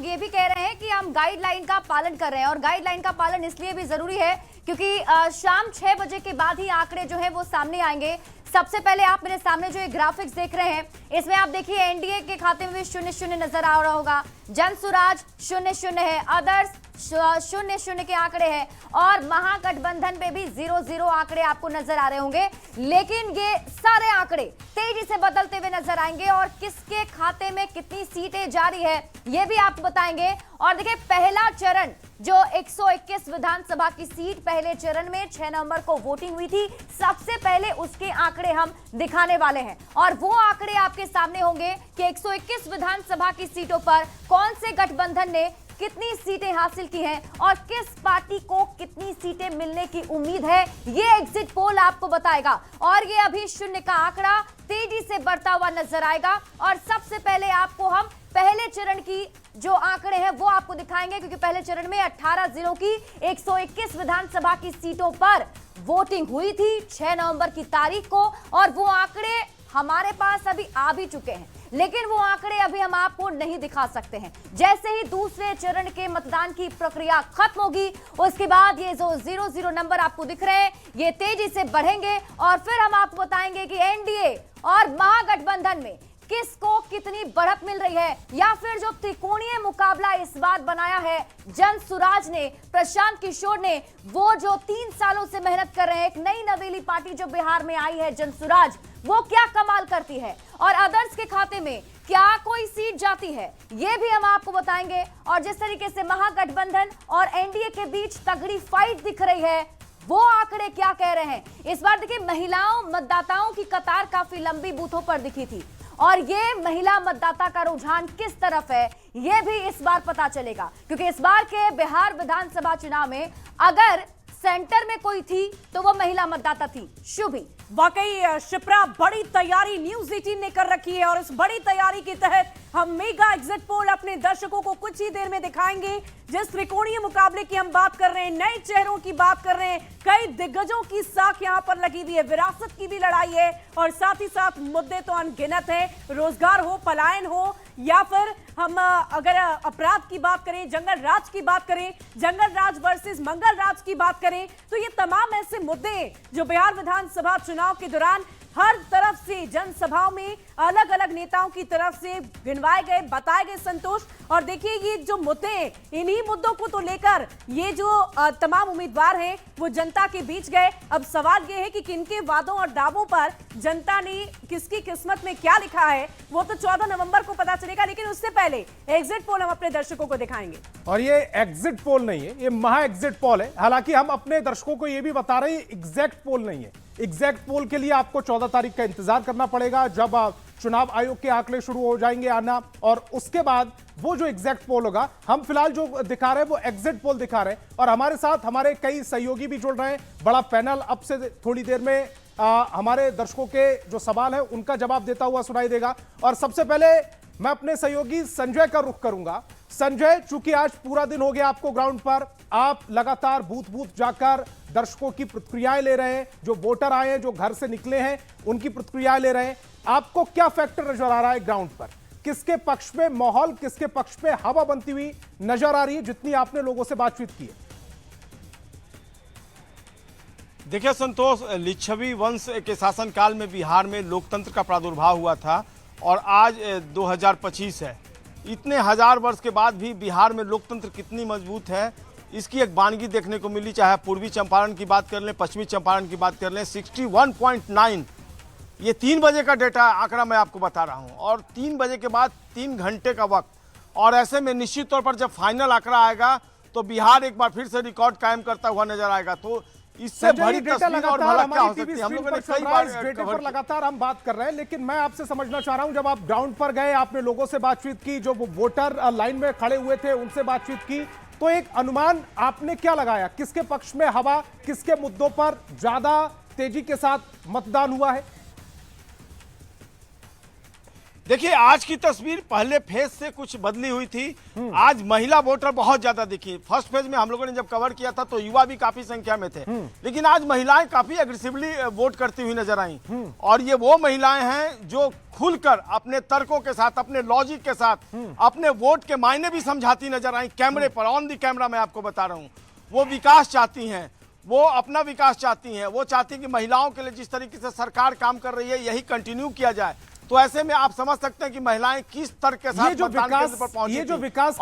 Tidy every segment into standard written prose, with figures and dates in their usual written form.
ये भी कह रहे हैं कि हम गाइडलाइन का पालन कर रहे हैं, और गाइडलाइन का पालन इसलिए भी जरूरी है क्योंकि शाम 6 बजे के बाद ही आंकड़े जो है वो सामने आएंगे। सबसे पहले आप मेरे सामने जो ये ग्राफिक्स देख रहे हैं, इसमें आप देखिए एनडीए के खाते में भी 0-0 नजर आ रहा होगा, जनसुराज 0-0 है, अदर्स 0-0 के आंकड़े हैं, और महागठबंधन पे भी 0-0 आंकड़े आपको नजर आ रहे होंगे। लेकिन ये सारे आंकड़े तेजी से बदलते हुए नजर आएंगे और किसके खाते में कितनी सीटें जा रही है ये भी आपको बताएंगे। और देखिए, पहला चरण जो 121 विधानसभा की सीट, पहले चरण में 6 नवंबर को वोटिंग हुई थी, सबसे पहले उसके आंकड़े हम दिखाने वाले हैं, और वो आंकड़े आपके सामने होंगे कि 121 विधानसभा की सीटों पर कौन से गठबंधन ने कितनी सीटें हासिल की हैं और किस पार्टी को कितनी सीटें मिलने की उम्मीद है, ये एग्जिट पोल आपको बताएगा। और ये अभी 0 का आंकड़ा तेजी से बढ़ता हुआ नजर आएगा, और सबसे पहले आपको हम पहले चरण की जो आंकड़े हैं वो आपको दिखाएंगे, क्योंकि पहले चरण में 18 जिलों की 121 विधानसभा की सीटों पर वोटिंग हुई थी 6 नवंबर की तारीख को, और वो आंकड़े हमारे पास अभी आ भी चुके हैं, लेकिन वो आंकड़े अभी हम आपको नहीं दिखा सकते हैं। जैसे ही दूसरे चरण के मतदान की प्रक्रिया खत्म होगी, उसके बाद ये जो 0-0 नंबर आपको दिख रहे हैं ये तेजी से बढ़ेंगे, और फिर हम आपको बताएंगे कि एनडीए और महागठबंधन में किसको कितनी बढ़त मिल रही है, या फिर जो त्रिकोणीय मुकाबला इस बार बनाया है जनसुराज ने, प्रशांत किशोर ने, वो जो 3 सालों से मेहनत कर रहे हैं, एक नई नवेली पार्टी जो बिहार में आई है जनसुराज, वो क्या कमाल करती है, और अदर्स के खाते में क्या कोई सीट जाती है, ये भी हम आपको बताएंगे। और जिस तरीके से महागठबंधन और एनडीए के बीच तगड़ी फाइट दिख रही है, वो आंकड़े क्या कह रहे हैं। इस बार देखिए, महिलाओं मतदाताओं की कतार काफी लंबी बूथों पर दिखी थी, और ये महिला मतदाता का रुझान किस तरफ है ये भी इस बार पता चलेगा, क्योंकि इस बार के बिहार विधानसभा चुनाव में अगर सेंटर में कोई थी तो वो महिला मतदाता थी, शुभी। वाकई शिप्रा, बड़ी तैयारी न्यूज़ 18 ने कर रखी है, और इस बड़ी तैयारी के तहत हम मेगा एग्जिट पोल अपने दर्शकों को कुछ ही देर में दिखाएंगे। जिस त्रिकोणीय मुकाबले की हम बात कर रहे हैं, नए चेहरों की बात कर रहे हैं, कई दिग्गजों की साख यहां पर लगी हुई है, विरासत की भी लड़ाई है, और साथ ही साथ मुद्दे तो अनगिनत है, रोजगार हो, पलायन हो, या फिर हम अगर अपराध की बात करें, जंगल राज की बात करें, जंगल राज वर्सेस मंगल राज की बात करें, तो ये तमाम ऐसे मुद्दे जो बिहार विधानसभा चुनाव के दौरान हर तरफ से जनसभाओं में अलग अलग नेताओं की तरफ से गिनवाए गए, बताए गए संतोष। और देखिए, ये जो मुद्दे, इन्हीं मुद्दों को तो लेकर ये जो तमाम उम्मीदवार हैं वो जनता के बीच गए। अब सवाल ये है कि किनके वादों और दावों पर जनता ने, किसकी किस्मत में क्या लिखा है, वो तो 14 नवंबर को पता चलेगा। लेकिन उससे पहले एग्जिट पोल हम अपने दर्शकों को दिखाएंगे। और ये एग्जिट पोल नहीं है, ये महा एग्जिट पोल है। हालांकि हम अपने दर्शकों को ये भी बता रहे हैं, एग्जैक्ट पोल नहीं है। एग्जैक्ट पोल के लिए आपको 14 तारीख का इंतजार करना पड़ेगा, जब चुनाव आयोग के आंकड़े शुरू हो जाएंगे आना, और उसके बाद वो जो एग्जैक्ट पोल होगा। हम फिलहाल जो दिखा रहे हैं वो एग्जिट पोल दिखा रहे हैं, और हमारे साथ हमारे कई सहयोगी भी जुड़ रहे हैं। बड़ा पैनल अब से थोड़ी देर में हमारे दर्शकों के जो सवाल है उनका जवाब देता हुआ सुनाई देगा। और सबसे पहले मैं अपने सहयोगी संजय का रुख करूंगा। संजय, चूंकि आज पूरा दिन हो गया आपको ग्राउंड पर, आप लगातार बूथ बूथ जाकर दर्शकों की प्रतिक्रियाएं ले रहे हैं, जो वोटर आए हैं, जो घर से निकले हैं, उनकी प्रतिक्रियाएं ले रहे हैं। आपको क्या फैक्टर नजर आ रहा है ग्राउंड पर? किसके पक्ष में माहौल, किसके पक्ष पे हवा बनती हुई नजर आ रही है, जितनी आपने लोगों से बातचीत की है? देखिए संतोष, लिच्छवी वंश के शासनकाल में बिहार में लोकतंत्र का प्रादुर्भाव हुआ था, और आज 2025 है। इतने हजार वर्ष के बाद भी बिहार में लोकतंत्र कितनी मजबूत है, इसकी एक वानगी देखने को मिली। चाहे पूर्वी चंपारण की बात कर लें, पश्चिमी चंपारण की बात कर लें, 61.9, ये 3 बजे का डेटा आंकड़ा मैं आपको बता रहा हूँ, और 3 बजे के बाद 3 घंटे का वक्त। और ऐसे में निश्चित तौर पर जब फाइनल आंकड़ा आएगा तो बिहार एक बार फिर से रिकॉर्ड कायम करता हुआ नजर आएगा। तो इससे बड़ी तस्वीर और भला क्या हो सकती है? हम लोगों ने कई बार डेटा पर लगातार हम बात कर रहे हैं, लेकिन मैं आपसे समझना चाह रहा हूं, जब आप ग्राउंड पर गए, आपने लोगों से बातचीत की, जो वोटर लाइन में खड़े हुए थे उनसे बातचीत की, तो एक अनुमान आपने क्या लगाया? किसके पक्ष में हवा, किसके मुद्दों पर ज्यादा तेजी के साथ मतदान हुआ है? देखिए, आज की तस्वीर पहले फेज से कुछ बदली हुई थी। आज महिला वोटर बहुत ज्यादा दिखी। फर्स्ट फेज में हम लोगों ने जब कवर किया था तो युवा भी काफी संख्या में थे, लेकिन आज महिलाएं काफी एग्रेसिवली वोट करती हुई नजर आई। और ये वो महिलाएं हैं जो खुलकर अपने तर्कों के साथ, अपने लॉजिक के साथ अपने वोट के मायने भी समझाती नजर आई। कैमरे पर, ऑन दी कैमरा मैं आपको बता रहा हूँ, वो विकास चाहती हैं, वो अपना विकास चाहती हैं। वो चाहती हैं कि महिलाओं के लिए जिस तरीके से सरकार काम कर रही है यही कंटिन्यू किया जाए। तो ऐसे में आप समझ सकते हैं कि महिलाएं किस तर्क के साथ मतदान केंद्र पर पहुंची थी। ये जो विकास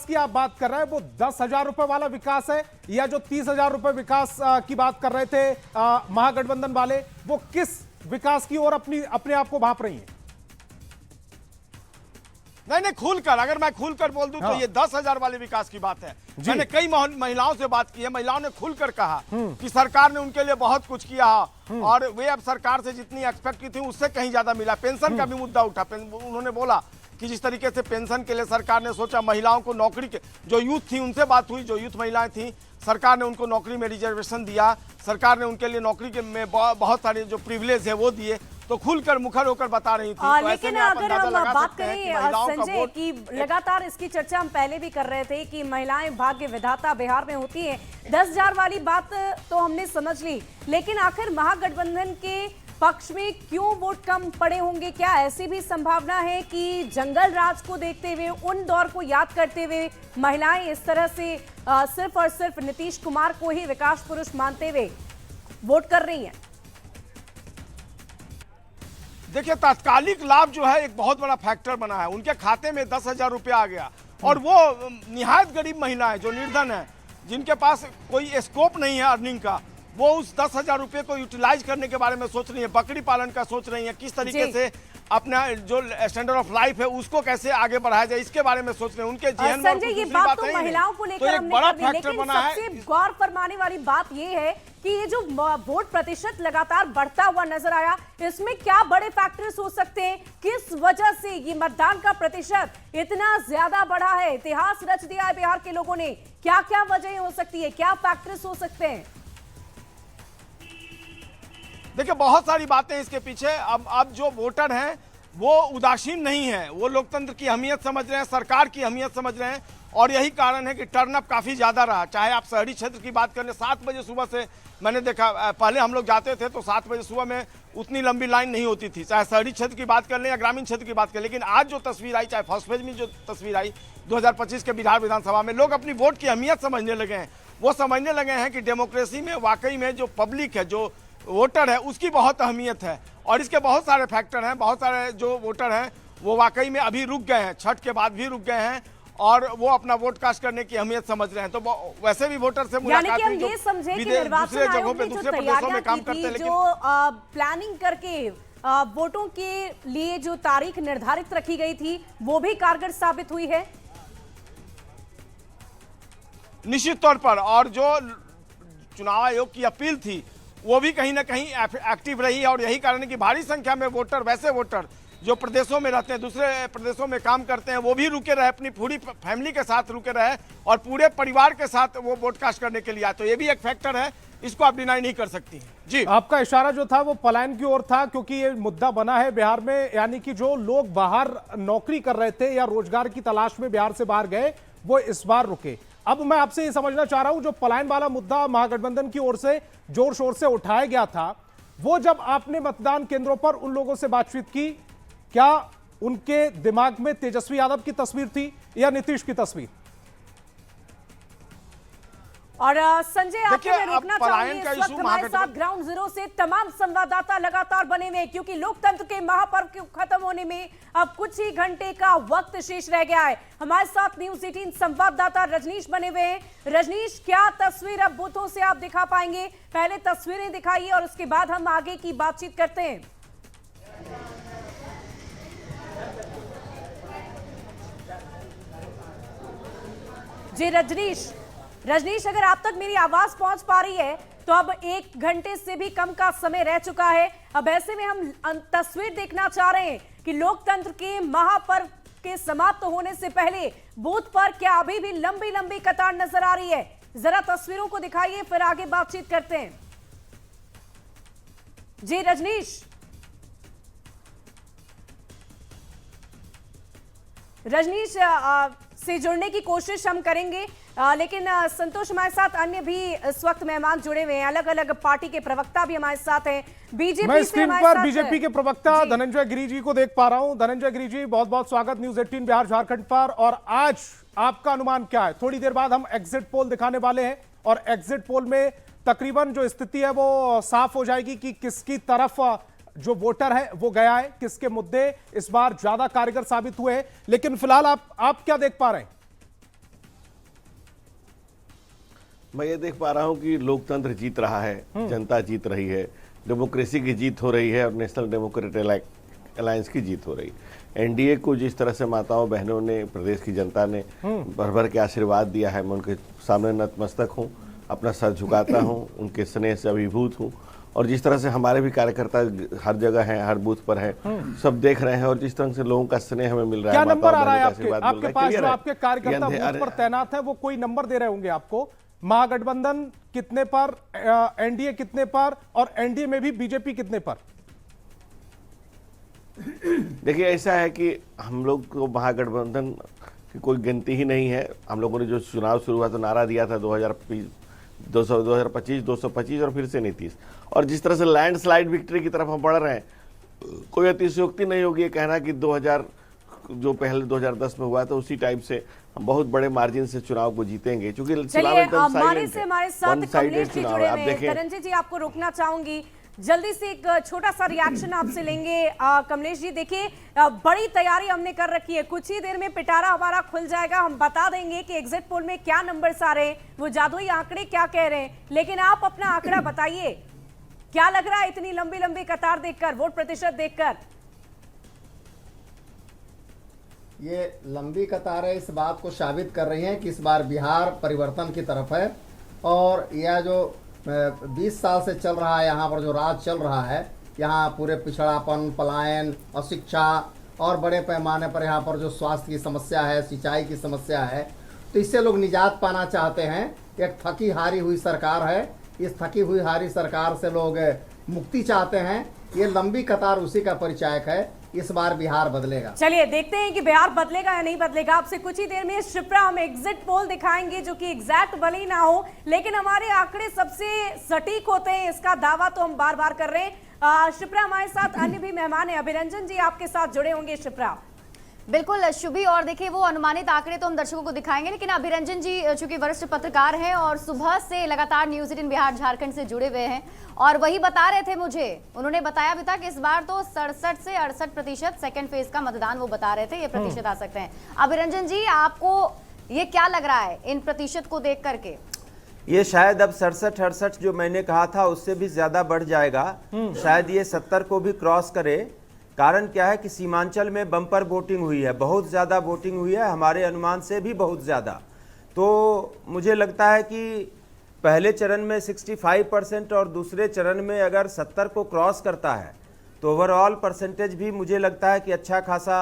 की आप बात कर रहे हैं वो 10,000 रुपए वाला विकास है या जो 30,000 रुपए विकास की बात कर रहे थे महागठबंधन वाले, वो किस विकास की ओर अपने आप को भाप रही हैं? नहीं, खुलकर, अगर मैं खुलकर बोल दूं तो ये 10,000 वाले विकास की बात है। मैंने कई महिलाओं से बात की है, महिलाओं ने खुलकर कहा कि सरकार ने उनके लिए बहुत कुछ किया और वे अब सरकार से जितनी एक्सपेक्ट की थी उससे कहीं ज्यादा मिला। पेंशन का भी मुद्दा उठा। उन्होंने बोला कि जिस तरीके से पेंशन के लिए सरकार ने सोचा, महिलाओं को नौकरी के, जो यूथ थी उनसे बात हुई, जो यूथ महिलाएं थी, सरकार ने उनको नौकरी में रिजर्वेशन दिया, सरकार ने उनके लिए नौकरी के में बहुत सारे जो प्रिविलेज है वो दिए। तो खुलकर मुखर होकर बता रही थी। तो लेकिन अगर हम बात करें संजय की, लगातार इसकी चर्चा हम पहले भी कर रहे थे कि महिलाएं भाग्य विधाता बिहार में होती हैं। 10,000 वाली बात तो हमने समझ ली, लेकिन आखिर महागठबंधन के पक्ष में क्यों वोट कम पड़े होंगे? क्या ऐसी भी संभावना है कि जंगल राज को देखते हुए, उन दौर को याद करते हुए महिलाएं इस तरह से सिर्फ और सिर्फ नीतीश कुमार को ही विकास पुरुष मानते हुए वोट कर रही हैं? देखिए, तात्कालिक लाभ जो है एक बहुत बड़ा फैक्टर बना है। उनके खाते में 10,000 रुपया आ गया और वो निहायत गरीब महिलाएं जो निर्धन है, जिनके पास कोई स्कोप नहीं है अर्निंग का, वो उस 10,000 रुपये को यूटिलाइज करने के बारे में सोच रही है, बकरी पालन का सोच रही है, किस तरीके से अपना जो स्टैंडर्ड ऑफ लाइफ है उसको कैसे आगे बढ़ाया जाए, इसके बारे में सोच रहे हैं। उनके जीवन में संजय, ये बात तो महिलाओं को लेकर हमने बड़ा कर दी, फैक्टर लेकिन बना है। सबसे गौर फरमाने वाली बात ये है कि ये जो वोट प्रतिशत लगातार बढ़ता हुआ नजर आया, इसमें क्या बड़े फैक्टर्स हो सकते हैं? किस वजह से ये मतदान का प्रतिशत इतना ज्यादा बढ़ा है? इतिहास रच दिया है बिहार के लोगों ने। क्या क्या वजह हो सकती है, क्या फैक्टर्स हो सकते हैं? देखिए, बहुत सारी बातें इसके पीछे। अब जो वोटर हैं वो उदासीन नहीं है, वो लोकतंत्र की अहमियत समझ रहे हैं, सरकार की अहमियत समझ रहे हैं, और यही कारण है कि टर्नअप काफी ज्यादा रहा। चाहे आप शहरी क्षेत्र की बात कर लें, 7 बजे सुबह से मैंने देखा, पहले हम लोग जाते थे तो 7 बजे सुबह में उतनी लंबी लाइन नहीं होती थी, चाहे शहरी क्षेत्र की बात कर लें या ग्रामीण क्षेत्र की बात करें। लेकिन आज जो तस्वीर आई, चाहे फर्स्ट फेज में जो तस्वीर आई 2025 के बिहार विधानसभा में, लोग अपनी वोट की अहमियत समझने लगे हैं। वो समझने लगे हैं कि डेमोक्रेसी में वाकई में जो पब्लिक है, जो वोटर है, उसकी बहुत अहमियत है। और इसके बहुत सारे फैक्टर हैं। बहुत सारे जो वोटर हैं वो वाकई में अभी रुक गए हैं, छठ के बाद भी रुक गए हैं, और वो अपना वोट कास्ट करने की अहमियत समझ रहे हैं। तो वैसे भी वोटर से मुलाकात हुई, ये समझे कि निर्वाचन आयोग ने जो तैयारियां की थी, जो प्लानिंग करके वोटों के लिए जो तारीख निर्धारित रखी गई थी, वो भी कारगर साबित हुई है निश्चित तौर पर। और जो चुनाव आयोग की अपील थी वो भी कहीं ना कहीं एक्टिव रही है, और यही कारण है कि भारी संख्या में वोटर, वैसे वोटर जो प्रदेशों में रहते हैं, दूसरे प्रदेशों में काम करते हैं, वो भी रुके रहे, अपनी पूरी फैमिली के साथ रुके रहे और पूरे परिवार के साथ वो वोट कास्ट करने के लिए आए। तो ये भी एक फैक्टर है, इसको आप डिनाई नहीं कर सकती जी। आपका इशारा जो था वो पलायन की ओर था, क्योंकि ये मुद्दा बना है बिहार में, यानी कि जो लोग बाहर नौकरी कर रहे थे या रोजगार की तलाश में बिहार से बाहर गए, वो इस बार रुके। अब मैं आपसे ये समझना चाह रहा हूं, जो पलायन वाला मुद्दा महागठबंधन की ओर से जोर शोर से उठाया गया था, वो जब आपने मतदान केंद्रों पर उन लोगों से बातचीत की, क्या उनके दिमाग में तेजस्वी यादव की तस्वीर थी या नीतीश की तस्वीर? और संजय, आपको मैं रोकना चाहूंगी, इस वक्त हमारे साथ ग्राउंड जीरो से तमाम संवाददाता लगातार बने हुए, क्योंकि लोकतंत्र के महापर्व के खत्म होने में अब कुछ ही घंटे का वक्त शेष रह गया है। हमारे साथ न्यूज़ 18 संवाददाता रजनीश बने हुए हैं। रजनीश, क्या तस्वीर अब बूथों से आप दिखा पाएंगे? पहले तस्वीरें दिखाइए और उसके बाद हम आगे की बातचीत करते हैं। जी रजनीश, अगर आप तक मेरी आवाज पहुंच पा रही है तो अब 1 घंटे से भी कम का समय रह चुका है। अब ऐसे में हम तस्वीर देखना चाह रहे हैं कि लोकतंत्र के महापर्व के समाप्त होने से पहले बूथ पर क्या अभी भी लंबी लंबी कतार नजर आ रही है? जरा तस्वीरों को दिखाइए, फिर आगे बातचीत करते हैं। जी रजनीश, रजनीश से जुड़ने की कोशिश हम करेंगे, लेकिन संतोष हमारे साथ अन्य भी इस वक्त मेहमान जुड़े हुए हैं, अलग अलग पार्टी के प्रवक्ता भी हमारे साथ हैं। बीजेपी मैं से स्क्रीन हमारे पर साथ बीजेपी के प्रवक्ता धनंजय गिरी जी को देख पा रहा हूं। धनंजय गिरी जी, बहुत बहुत स्वागत न्यूज 18 बिहार झारखंड पर। और आज आपका अनुमान क्या है? थोड़ी देर बाद हम एग्जिट पोल दिखाने वाले हैं और एग्जिट पोल में तकरीबन जो स्थिति है वो साफ हो जाएगी कि किसकी तरफ जो वोटर है वो गया है, किसके मुद्दे इस बार ज्यादा कारगर साबित हुए हैं। लेकिन फिलहाल आप क्या देख पा रहे हैं? मैं ये देख पा रहा हूं कि लोकतंत्र जीत रहा है, जनता जीत रही है, डेमोक्रेसी की जीत हो रही है और नेशनल डेमोक्रेटिक अलायंस की जीत हो रही है। एनडीए को जिस तरह से माताओं बहनों ने, प्रदेश की जनता ने भर भर के आशीर्वाद दिया है, मैं उनके सामने नतमस्तक हूं, अपना सर झुकाता हूं, उनके स्नेह से अभिभूत हूं। और जिस तरह से हमारे भी कार्यकर्ता हर जगह हैं, हर बूथ पर हैं, सब देख रहे हैं और जिस तरह से लोगों का स्नेह हमें मिल रहा है, क्या नंबर आ रहा है माताओं आपके पास? जो आपके कार्यकर्ता बूथ पर तैनात है वो कोई नंबर दे रहे होंगे आपको? महागठबंधन कितने पर, एनडीए कितने पर और एनडीए में भी बीजेपी कितने पर? देखिए, ऐसा है कि हम लोग को महागठबंधन की कोई गिनती ही नहीं है। हम लोगों ने जो चुनाव शुरू हुआ तो नारा दिया था 2025 225 और फिर से 29, और जिस तरह से लैंडस्लाइड विक्ट्री की तरफ हम बढ़ रहे हैं, कोई अतिशयोक्ति नहीं होगी ये कहना कि 2000 जो पहले 2010 में हुआ था उसी टाइप से हम बहुत बड़े मार्जिन से चुनाव को जीतेंगे। क्योंकि चुनाव एकदम साइलेंट है, हमारे साथ वन साइडेड कमलेश जी चुनाव जुड़े है। आप हुए हैं। देखें, धनंजय जी, आपको रोकना चाहूंगी, जल्दी से एक छोटा सा रिएक्शन आपसे लेंगे। कमलेश जी, देखिए बड़ी तैयारी हमने कर रखी है, कुछ ही देर में पिटारा हमारा खुल जाएगा, हम बता देंगे कि एग्जिट पोल में क्या नंबर्स आ रहे हैं, वो जादुई आंकड़े क्या कह रहे हैं। लेकिन आप अपना आंकड़ा बताइए, क्या लग रहा है इतनी लंबी लंबी कतार देखकर, वोट प्रतिशत देखकर? ये लंबी कतारें इस बात को साबित कर रही हैं कि इस बार बिहार परिवर्तन की तरफ है। और यह जो 20 साल से चल रहा है, यहाँ पर जो राज चल रहा है, यहाँ पूरे पिछड़ापन, पलायन, अशिक्षा और बड़े पैमाने पर यहाँ पर जो स्वास्थ्य की समस्या है, सिंचाई की समस्या है, तो इससे लोग निजात पाना चाहते हैं। एक थकी हारी हुई सरकार है, इस थकी हुई हारी सरकार से लोग मुक्ति चाहते हैं। ये लंबी कतार उसी का परिचायक है। इस बार बिहार बदलेगा। चलिए देखते हैं कि बिहार बदलेगा या नहीं बदलेगा। आपसे कुछ ही देर में शिप्रा हम एग्जिट पोल दिखाएंगे, जो कि एग्जैक्ट भले ही ना हो, लेकिन हमारे आंकड़े सबसे सटीक होते हैं, इसका दावा तो हम बार बार कर रहे हैं। शिप्रा, हमारे साथ अन्य भी मेहमान है, अभिरंजन जी आपके साथ जुड़े होंगे। शिप्रा, बिल्कुल शुभी, और देखिए वो अनुमानित आंकड़े तो हम दर्शकों को दिखाएंगे, लेकिन अभिरंजन जी चूंकि वरिष्ठ पत्रकार हैं और सुबह से लगातार न्यूज 18 बिहार झारखंड से जुड़े हुए हैं, और वही बता रहे थे मुझे, उन्होंने बताया भी था कि इस बार तो 67 से 68% सेकेंड फेज का मतदान वो बता रहे थे, ये प्रतिशत आ सकते हैं। अभिरंजन जी, आपको ये क्या लग रहा है इन प्रतिशत को देख करके? ये शायद अब 67-68 जो मैंने कहा था उससे भी ज्यादा बढ़ जाएगा, शायद ये 70 को भी क्रॉस करे। कारण क्या है कि सीमांचल में बम्पर वोटिंग हुई है, बहुत ज्यादा वोटिंग हुई है, हमारे अनुमान से भी बहुत ज्यादा। तो मुझे लगता है कि पहले चरण में 65% और दूसरे चरण में अगर 70 को क्रॉस करता है तो ओवरऑल परसेंटेज भी मुझे लगता है कि अच्छा खासा,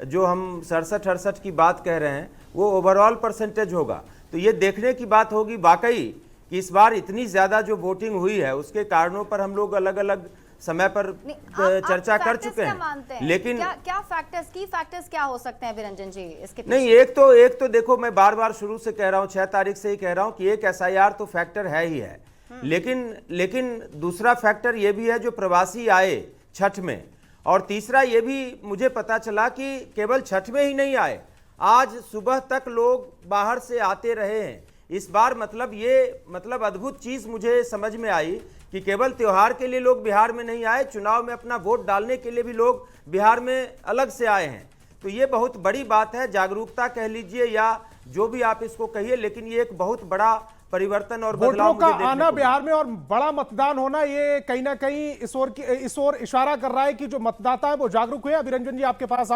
जो हम 67-68 की बात कह रहे हैं वो ओवरऑल परसेंटेज होगा। तो ये देखने की बात होगी वाकई कि इस बार इतनी ज्यादा जो वोटिंग हुई है उसके कारणों पर हम लोग अलग अलग समय पर चर्चा कर चुके हैं, लेकिन क्या फैक्टर्स क्या हो सकते हैं अभिरंजन जी इसके पीछे? नहीं, एक तो देखो, मैं बार बार शुरू से कह रहा हूं, 6 तारीख से ही कह रहा हूं कि एक SIR तो फैक्टर है ही है, लेकिन दूसरा फैक्टर ये भी है जो प्रवासी आए छठ में, और तीसरा ये भी मुझे पता चला कि केवल छठ में ही नहीं आए, आज सुबह तक लोग बाहर से आते रहे हैं। इस बार मतलब अद्भुत चीज मुझे समझ में आई कि केवल त्योहार के लिए लोग बिहार में नहीं आए, चुनाव में अपना वोट डालने के लिए भी लोग बिहार में अलग से आए हैं। तो ये बहुत बड़ी बात है, जागरूकता कह लीजिए या जो भी आप इसको कहिए, लेकिन ये एक बहुत बड़ा परिवर्तन और बदलाव वोटरों का आना बिहार में और बड़ा मतदान होना, ये कहीं ना कहीं इस ओर इशारा कर रहा है कि जो मतदाता है वो जागरूक हुए। अभिरंजन जी, आपके पास